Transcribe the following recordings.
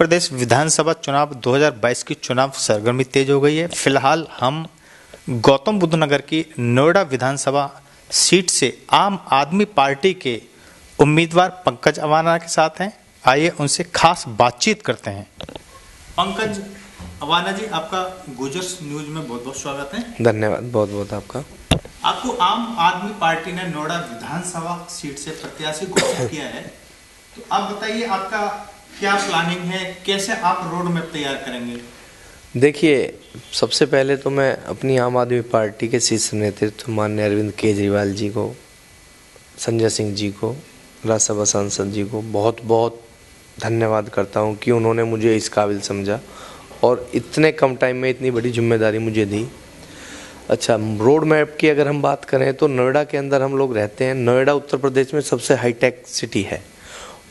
प्रदेश विधानसभा चुनाव 2022 की चुनाव सरगर्मी तेज हो गई है। फिलहाल हम गौतम बुद्ध नगर की नोएडा विधानसभा सीट से आम आदमी पार्टी के उम्मीदवार पंकज अवाना के साथ हैं। आइए उनसे खास बातचीत करते हैं। पंकज अवाना जी, आपका गुजर्स न्यूज में बहुत बहुत स्वागत है। धन्यवाद, बहुत बहुत आपका। आपको आम आदमी पार्टी ने नोएडा विधानसभा सीट से प्रत्याशी घोषित किया है, तो आप बताइए आपका क्या प्लानिंग है, कैसे आप रोड मैप तैयार करेंगे? देखिए, सबसे पहले तो मैं अपनी आम आदमी पार्टी के शीर्ष नेतृत्व माननीय अरविंद केजरीवाल जी को, संजय सिंह जी को, राज्यसभा सांसद जी को बहुत बहुत धन्यवाद करता हूं कि उन्होंने मुझे इस काबिल समझा और इतने कम टाइम में इतनी बड़ी जिम्मेदारी मुझे दी। अच्छा, रोड मैप की अगर हम बात करें तो नोएडा के अंदर हम लोग रहते हैं। नोएडा उत्तर प्रदेश में सबसे हाईटेक सिटी है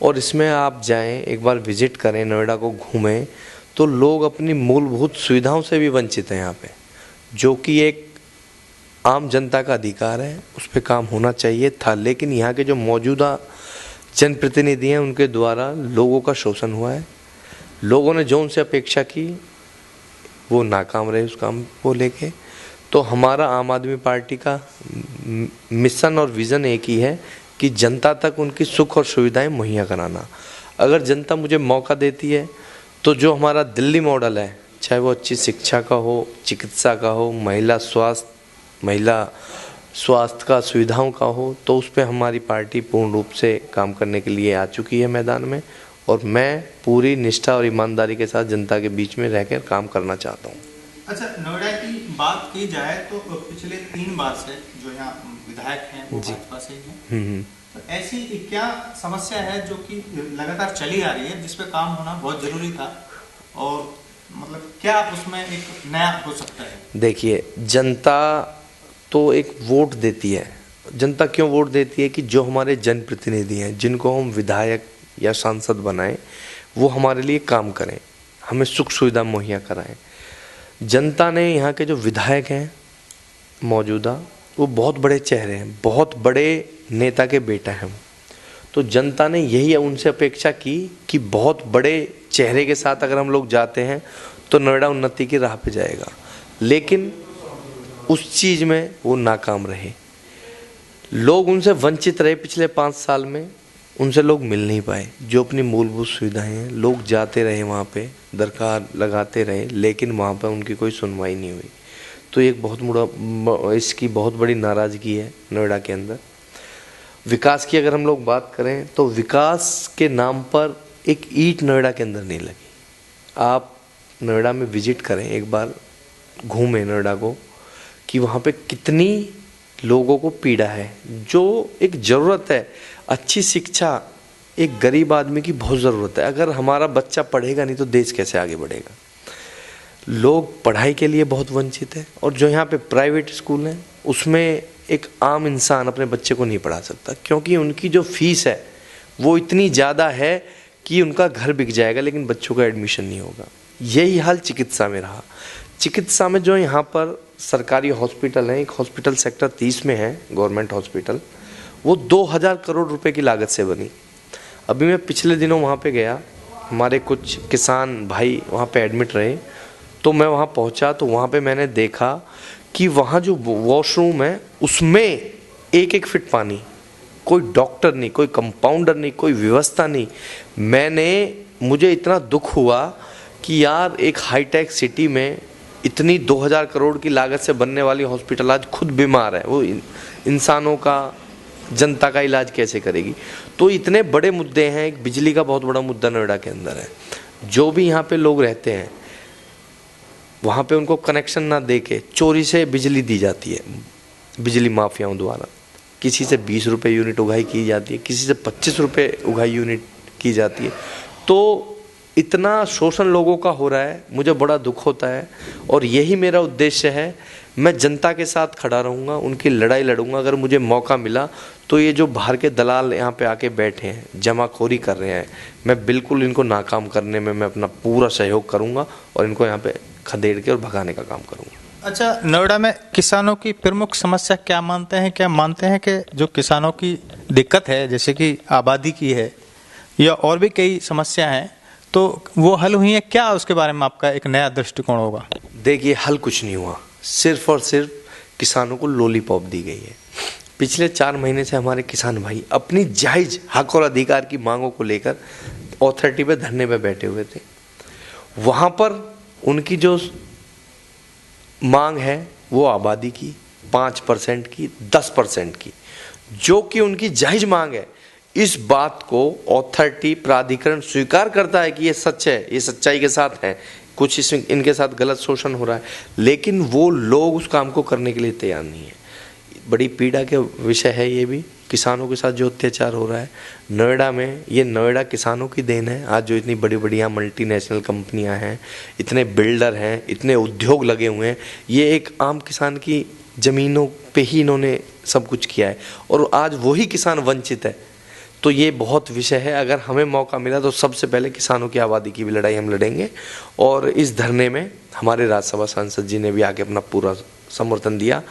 और इसमें आप जाएं, एक बार विजिट करें, नोएडा को घूमें, तो लोग अपनी मूलभूत सुविधाओं से भी वंचित हैं यहाँ पे, जो कि एक आम जनता का अधिकार है, उस पर काम होना चाहिए था। लेकिन यहाँ के जो मौजूदा जनप्रतिनिधि हैं उनके द्वारा लोगों का शोषण हुआ है। लोगों ने जो उनसे अपेक्षा की वो नाकाम रहे उस काम को लेके। तो हमारा आम आदमी पार्टी का मिशन और विज़न एक ही है कि जनता तक उनकी सुख और सुविधाएं मुहैया कराना। अगर जनता मुझे मौका देती है तो जो हमारा दिल्ली मॉडल है, चाहे वो अच्छी शिक्षा का हो, चिकित्सा का हो, महिला स्वास्थ्य का सुविधाओं का हो, तो उस पर हमारी पार्टी पूर्ण रूप से काम करने के लिए आ चुकी है मैदान में। और मैं पूरी निष्ठा और ईमानदारी के साथ जनता के बीच में रहकर काम करना चाहता हूँ। अच्छा, नोएडा की बात की जाए तो पिछले 3 बार से जो यहाँ विधायक हैं वो भाजपा से ही हैं। तो ऐसी क्या समस्या है जो कि लगातार चली आ रही है, जिस पे काम होना बहुत जरूरी था, और मतलब क्या उसमें एक नया हो सकता है? देखिए, जनता तो एक वोट देती है। जनता क्यों वोट देती है? कि जो हमारे जनप्रतिनिधि हैं, जिनको हम विधायक या सांसद बनाएं, वो हमारे लिए काम करें, हमें सुख सुविधा मुहैया कराएं। जनता ने यहाँ के जो विधायक हैं मौजूदा, वो बहुत बड़े चेहरे हैं, बहुत बड़े नेता के बेटा हैं। तो जनता ने यही उनसे अपेक्षा की कि बहुत बड़े चेहरे के साथ अगर हम लोग जाते हैं तो नोएडा उन्नति की राह पे जाएगा। लेकिन उस चीज़ में वो नाकाम रहे। लोग उनसे वंचित रहे। पिछले 5 साल में उनसे लोग मिल नहीं पाए। जो अपनी मूलभूत सुविधाएं हैं, लोग जाते रहे वहाँ पे, दरकार लगाते रहे, लेकिन वहाँ पर उनकी कोई सुनवाई नहीं हुई। तो एक इसकी बहुत बड़ी नाराज़गी है नोएडा के अंदर। विकास की अगर हम लोग बात करें तो विकास के नाम पर एक ईंट नोएडा के अंदर नहीं लगी। आप नोएडा में विजिट करें, एक बार घूमें नोएडा को, कि वहाँ पे कितनी लोगों को पीड़ा है। जो एक ज़रूरत है, अच्छी शिक्षा एक गरीब आदमी की बहुत ज़रूरत है। अगर हमारा बच्चा पढ़ेगा नहीं तो देश कैसे आगे बढ़ेगा? लोग पढ़ाई के लिए बहुत वंचित है। और जो यहाँ पे प्राइवेट स्कूल हैं उसमें एक आम इंसान अपने बच्चे को नहीं पढ़ा सकता, क्योंकि उनकी जो फीस है वो इतनी ज़्यादा है कि उनका घर बिक जाएगा लेकिन बच्चों का एडमिशन नहीं होगा। यही हाल चिकित्सा में रहा। चिकित्सा में जो यहाँ पर सरकारी हॉस्पिटल है, एक हॉस्पिटल सेक्टर 30 में है, गवर्नमेंट हॉस्पिटल, वो 2000 करोड़ रुपए की लागत से बनी। अभी मैं पिछले दिनों वहाँ पे गया, हमारे कुछ किसान भाई वहाँ पे एडमिट रहे, तो मैं वहाँ पहुँचा तो वहाँ पे मैंने देखा कि वहाँ जो वॉशरूम है उसमें एक फीट पानी, कोई डॉक्टर नहीं, कोई कंपाउंडर नहीं, कोई व्यवस्था नहीं। मुझे इतना दुख हुआ कि यार एक हाईटेक सिटी में इतनी 2000 करोड़ की लागत से बनने वाली हॉस्पिटल आज खुद बीमार है, वो इंसानों का, जनता का इलाज कैसे करेगी? तो इतने बड़े मुद्दे हैं। एक बिजली का बहुत बड़ा मुद्दा नोएडा के अंदर है। जो भी यहाँ पे लोग रहते हैं वहाँ पे उनको कनेक्शन ना दे के चोरी से बिजली दी जाती है, बिजली माफियाओं द्वारा। किसी से 20 रुपये यूनिट उगाही की जाती है, किसी से 25 रुपये उगाही यूनिट की जाती है। तो इतना शोषण लोगों का हो रहा है, मुझे बड़ा दुख होता है। और यही मेरा उद्देश्य है, मैं जनता के साथ खड़ा रहूँगा, उनकी लड़ाई लड़ूंगा। अगर मुझे मौका मिला तो ये जो बाहर के दलाल यहाँ पे आके बैठे हैं, जमाखोरी कर रहे हैं, मैं बिल्कुल इनको नाकाम करने में मैं अपना पूरा सहयोग करूँगा और इनको यहाँ पे खदेड़ के और भगाने का काम करूँगा। अच्छा, नोएडा में किसानों की प्रमुख समस्या क्या मानते हैं? क्या मानते हैं कि जो किसानों की दिक्कत है, जैसे कि आबादी की है या और भी कई समस्या हैं, तो वो हल हुई है क्या? उसके बारे में आपका एक नया दृष्टिकोण होगा। देखिए, हल कुछ नहीं हुआ, सिर्फ और सिर्फ किसानों को लॉलीपॉप दी गई है। पिछले 4 महीने से हमारे किसान भाई अपनी जायज हक और अधिकार की मांगों को लेकर अथॉरिटी पे धरने पे बैठे हुए थे। वहां पर उनकी जो मांग है वो आबादी की 5% की, 10% की, जो कि उनकी जायज मांग है। इस बात को अथॉरिटी प्राधिकरण स्वीकार करता है कि ये सच है, ये सच्चाई के साथ है, कुछ इसमें इनके साथ गलत शोषण हो रहा है, लेकिन वो लोग उस काम को करने के लिए तैयार नहीं है। बड़ी पीड़ा के विषय है ये भी, किसानों के साथ जो अत्याचार हो रहा है नोएडा में। ये नोएडा किसानों की देन है। आज जो इतनी बड़ी बड़ी यहाँ मल्टीनेशनल कंपनियां हैं, इतने बिल्डर हैं, इतने उद्योग लगे हुए हैं, ये एक आम किसान की ज़मीनों पे ही इन्होंने सब कुछ किया है और आज वही किसान वंचित है। तो ये बहुत विषय है। अगर हमें मौका मिला तो सबसे पहले किसानों की आबादी की भी लड़ाई हम लड़ेंगे और इस धरने में हमारे राज्यसभा सांसद जी ने भी आके अपना पूरा समर्थन दिया।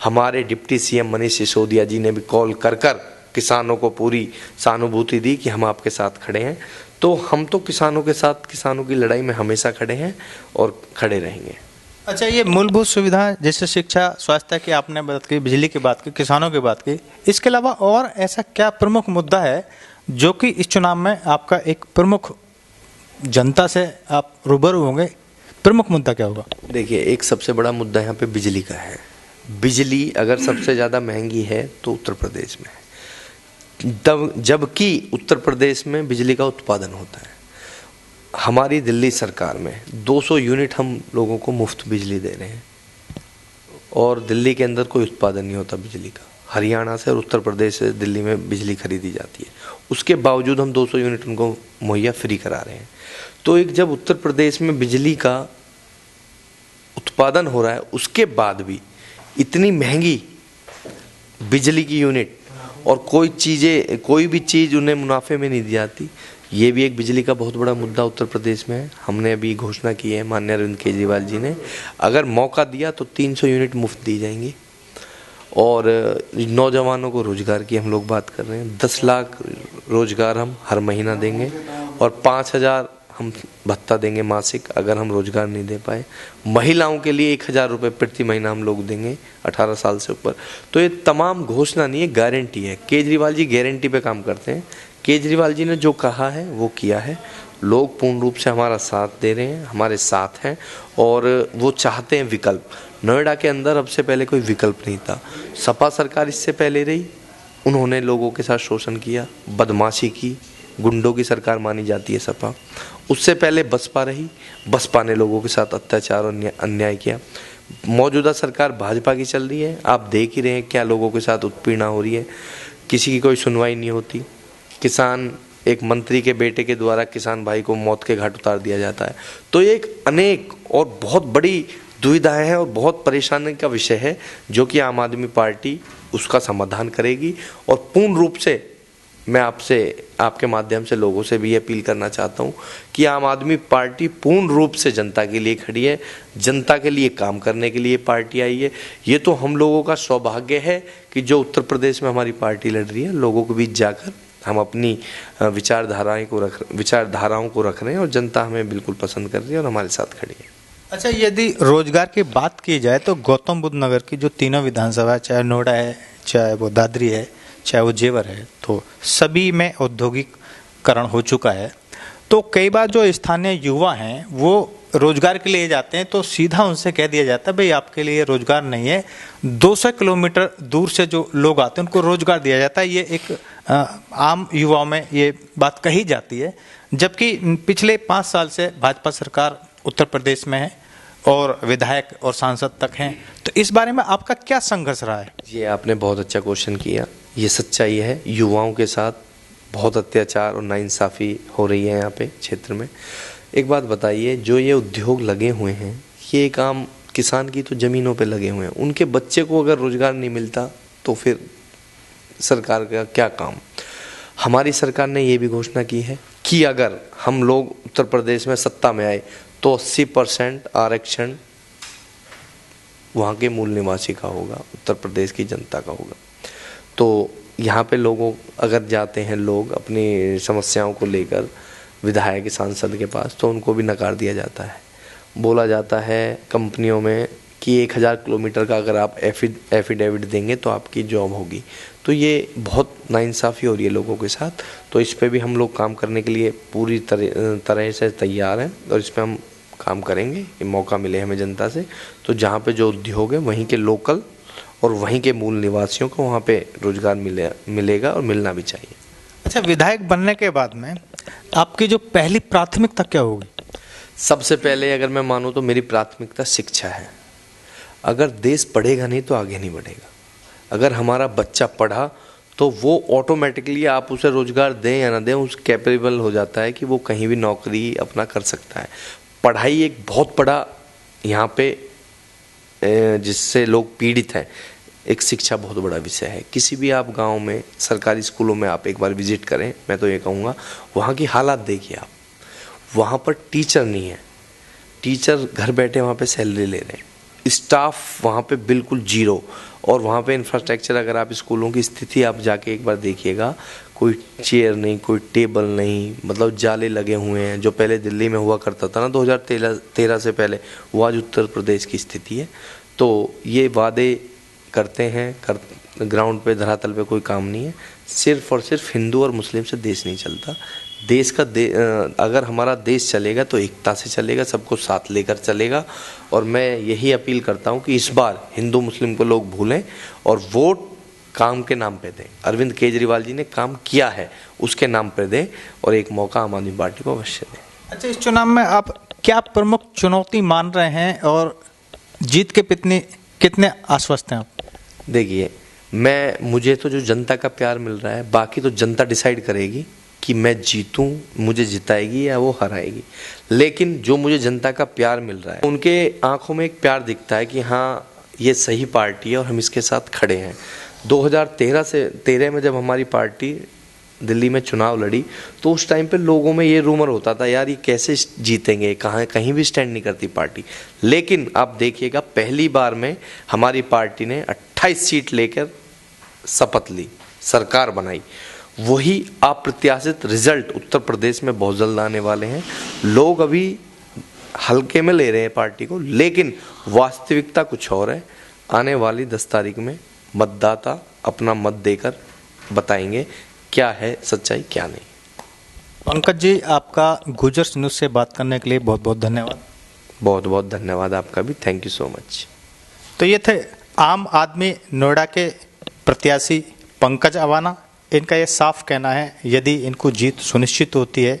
हमारे डिप्टी सीएम मनीष सिसोदिया जी ने भी कॉल कर कर किसानों को पूरी सहानुभूति दी कि हम आपके साथ खड़े हैं। तो हम तो किसानों के साथ, किसानों की लड़ाई में हमेशा खड़े हैं और खड़े रहेंगे। अच्छा, ये मूलभूत सुविधा जैसे शिक्षा, स्वास्थ्य की आपने बात की, बिजली की बात की, किसानों की बात की, इसके अलावा और ऐसा क्या प्रमुख मुद्दा है जो कि इस चुनाव में आपका एक प्रमुख, जनता से आप रूबरू होंगे, प्रमुख मुद्दा क्या होगा? देखिए, एक सबसे बड़ा मुद्दा यहाँ पे बिजली का है। बिजली अगर सबसे ज़्यादा महंगी है तो उत्तर प्रदेश में है, जबकि उत्तर प्रदेश में बिजली का उत्पादन होता है। हमारी दिल्ली सरकार में 200 यूनिट हम लोगों को मुफ्त बिजली दे रहे हैं और दिल्ली के अंदर कोई उत्पादन नहीं होता बिजली का। हरियाणा से और उत्तर प्रदेश से दिल्ली में बिजली खरीदी जाती है, उसके बावजूद हम 200 यूनिट उनको मुहैया फ्री करा रहे हैं। तो एक जब उत्तर प्रदेश में बिजली का उत्पादन हो रहा है, उसके बाद भी इतनी महंगी बिजली की यूनिट और कोई भी चीज़ उन्हें मुनाफे में नहीं दी जाती, ये भी एक बिजली का बहुत बड़ा मुद्दा उत्तर प्रदेश में है। हमने अभी घोषणा की है, माननीय अरविंद केजरीवाल जी ने, अगर मौका दिया तो 300 यूनिट मुफ्त दी जाएंगी। और नौजवानों को रोजगार की हम लोग बात कर रहे हैं, 10 लाख रोजगार हम हर महीना देंगे और 5,000 हम भत्ता देंगे मासिक अगर हम रोजगार नहीं दे पाए। महिलाओं के लिए 1,000 रुपये प्रति महीना हम लोग देंगे 18 साल से ऊपर। तो ये तमाम घोषणा नहीं है, गारंटी है। केजरीवाल जी गारंटी पे काम करते हैं। केजरीवाल जी ने जो कहा है वो किया है। लोग पूर्ण रूप से हमारा साथ दे रहे हैं, हमारे साथ हैं और वो चाहते हैं विकल्प। नोएडा के अंदर अब से पहले कोई विकल्प नहीं था। सपा सरकार इससे पहले रही, उन्होंने लोगों के साथ शोषण किया, बदमाशी की, गुंडों की सरकार मानी जाती है सपा। उससे पहले बसपा रही, बसपा ने लोगों के साथ अत्याचार और अन्याय किया। मौजूदा सरकार भाजपा की चल रही है, आप देख ही रहे हैं क्या लोगों के साथ उत्पीड़ना हो रही है, किसी की कोई सुनवाई नहीं होती। किसान, एक मंत्री के बेटे के द्वारा किसान भाई को मौत के घाट उतार दिया जाता है। तो ये एक अनेक और बहुत बड़ी दुविधाएं हैं और बहुत परेशानी का विषय है, जो कि आम आदमी पार्टी उसका समाधान करेगी। और पूर्ण रूप से मैं आपके माध्यम से लोगों से भी अपील करना चाहता हूं कि आम आदमी पार्टी पूर्ण रूप से जनता के लिए खड़ी है, जनता के लिए काम करने के लिए पार्टी आई है। ये तो हम लोगों का सौभाग्य है कि जो उत्तर प्रदेश में हमारी पार्टी लड़ रही है, लोगों के बीच जाकर हम अपनी विचारधाराओं को रख रहे हैं और जनता हमें बिल्कुल पसंद कर रही है और हमारे साथ खड़ी है। अच्छा, यदि रोजगार की बात की जाए तो गौतम बुद्ध नगर की जो तीनों विधानसभा, चाहे नोएडा है, चाहे वो दादरी है, चाहे वो जेवर है, तो सभी में औद्योगिकरण हो चुका है। तो कई बार जो स्थानीय युवा हैं वो रोजगार के लिए जाते हैं तो सीधा उनसे कह दिया जाता है भाई आपके लिए रोजगार नहीं है। 200 किलोमीटर दूर से जो लोग आते हैं उनको रोजगार दिया जाता है। ये एक आम युवाओं में ये बात कही जाती है, जबकि पिछले 5 साल से भाजपा सरकार उत्तर प्रदेश में है और विधायक और सांसद तक हैं। तो इस बारे में आपका क्या संघर्ष रहा है? ये आपने बहुत अच्छा क्वेश्चन किया। ये सच्चाई है, युवाओं के साथ बहुत अत्याचार और नाइंसाफ़ी हो रही है यहाँ पे क्षेत्र में। एक बात बताइए, जो ये उद्योग लगे हुए हैं ये एक आम किसान की तो ज़मीनों पे लगे हुए हैं, उनके बच्चे को अगर रोज़गार नहीं मिलता तो फिर सरकार का क्या काम। हमारी सरकार ने ये भी घोषणा की है कि अगर हम लोग उत्तर प्रदेश में सत्ता में आए तो 80% आरक्षण वहाँ के मूल निवासी का होगा, उत्तर प्रदेश की जनता का होगा। तो यहाँ पे लोगों अगर जाते हैं, लोग अपनी समस्याओं को लेकर विधायक सांसद के पास, तो उनको भी नकार दिया जाता है। बोला जाता है कंपनियों में कि 1000 किलोमीटर का अगर आप एफिडेविट देंगे तो आपकी जॉब होगी। तो ये बहुत नाइंसाफ़ी हो रही है लोगों के साथ। तो इस पे भी हम लोग काम करने के लिए पूरी तरह से तैयार हैं और इस पे हम काम करेंगे। ये मौका मिले हमें जनता से, तो जहाँ पे जो उद्योग है वहीं के लोकल और वहीं के मूल निवासियों को वहाँ पे रोजगार मिलेगा और मिलना भी चाहिए। अच्छा, विधायक बनने के बाद में आपकी जो पहली प्राथमिकता क्या होगी? सबसे पहले अगर मैं मानूँ तो मेरी प्राथमिकता शिक्षा है। अगर देश पढ़ेगा नहीं तो आगे नहीं बढ़ेगा। अगर हमारा बच्चा पढ़ा तो वो ऑटोमेटिकली, आप उसे रोजगार दें या ना दें, उस कैपेबल हो जाता है कि वो कहीं भी नौकरी अपना कर सकता है। पढ़ाई एक बहुत बड़ा यहाँ पे जिससे लोग पीड़ित हैं, एक शिक्षा बहुत बड़ा विषय है। किसी भी आप गांव में सरकारी स्कूलों में आप एक बार विजिट करें, मैं तो ये कहूँगा वहाँ की हालात देखिए आप। वहाँ पर टीचर नहीं है, टीचर घर बैठे वहाँ पे सैलरी ले रहे हैं, स्टाफ वहाँ पे बिल्कुल जीरो, और वहाँ पे इंफ्रास्ट्रक्चर, अगर आप स्कूलों की स्थिति आप जाके एक बार देखिएगा, कोई चेयर नहीं, कोई टेबल नहीं, मतलब जाले लगे हुए हैं। जो पहले दिल्ली में हुआ करता था ना 2013 से पहले, वो आज उत्तर प्रदेश की स्थिति है। तो ये वादे करते हैं, ग्राउंड पे धरातल पे कोई काम नहीं है। सिर्फ और सिर्फ हिंदू और मुस्लिम से देश नहीं चलता। देश का अगर हमारा देश चलेगा तो एकता से चलेगा, सबको साथ लेकर चलेगा। और मैं यही अपील करता हूं कि इस बार हिंदू मुस्लिम को लोग भूलें और वोट काम के नाम पे दें। अरविंद केजरीवाल जी ने काम किया है, उसके नाम पे दें और एक मौका आम आदमी पार्टी को अवश्य दें। अच्छा, इस चुनाव में आप क्या प्रमुख चुनौती मान रहे हैं और जीत के कितने आश्वस्त हैं आप? देखिए, मुझे तो जो जनता का प्यार मिल रहा है, बाकी तो जनता डिसाइड करेगी कि मैं जीतूं, मुझे जिताएगी या वो हराएगी। लेकिन जो मुझे जनता का प्यार मिल रहा है, उनके आंखों में एक प्यार दिखता है कि हाँ, ये सही पार्टी है और हम इसके साथ खड़े हैं। 2013 में जब हमारी पार्टी दिल्ली में चुनाव लड़ी, तो उस टाइम पे लोगों में ये रूमर होता था, यार ये कैसे जीतेंगे, कहीं भी स्टैंड नहीं करती पार्टी। लेकिन आप देखिएगा, पहली बार में हमारी पार्टी ने 28 सीट लेकर शपथ ली, सरकार बनाई। वही अप्रत्याशित रिजल्ट उत्तर प्रदेश में बहुत जल्द आने वाले हैं। लोग अभी हल्के में ले रहे हैं पार्टी को, लेकिन वास्तविकता कुछ और है। आने वाली 10 तारीख में मतदाता अपना मत देकर बताएंगे क्या है सच्चाई, क्या नहीं। पंकज जी, आपका गुजर्स न्यूज़ से बात करने के लिए बहुत बहुत धन्यवाद। बहुत बहुत धन्यवाद आपका भी, थैंक यू सो मच। तो ये थे आम आदमी नोएडा के प्रत्याशी पंकज अवाना। इनका ये साफ कहना है, यदि इनको जीत सुनिश्चित होती है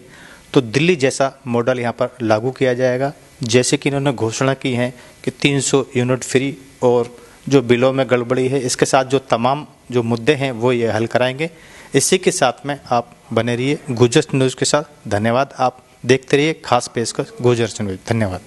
तो दिल्ली जैसा मॉडल यहाँ पर लागू किया जाएगा। जैसे कि इन्होंने घोषणा की है कि 300 यूनिट फ्री और जो बिलों में गड़बड़ी है, इसके साथ जो तमाम जो मुद्दे हैं वो ये हल कराएंगे। इसी के साथ में आप बने रहिए गुजर्स न्यूज़ के साथ। धन्यवाद। आप देखते रहिए खास पेशकश गुजर्स न्यूज़। धन्यवाद।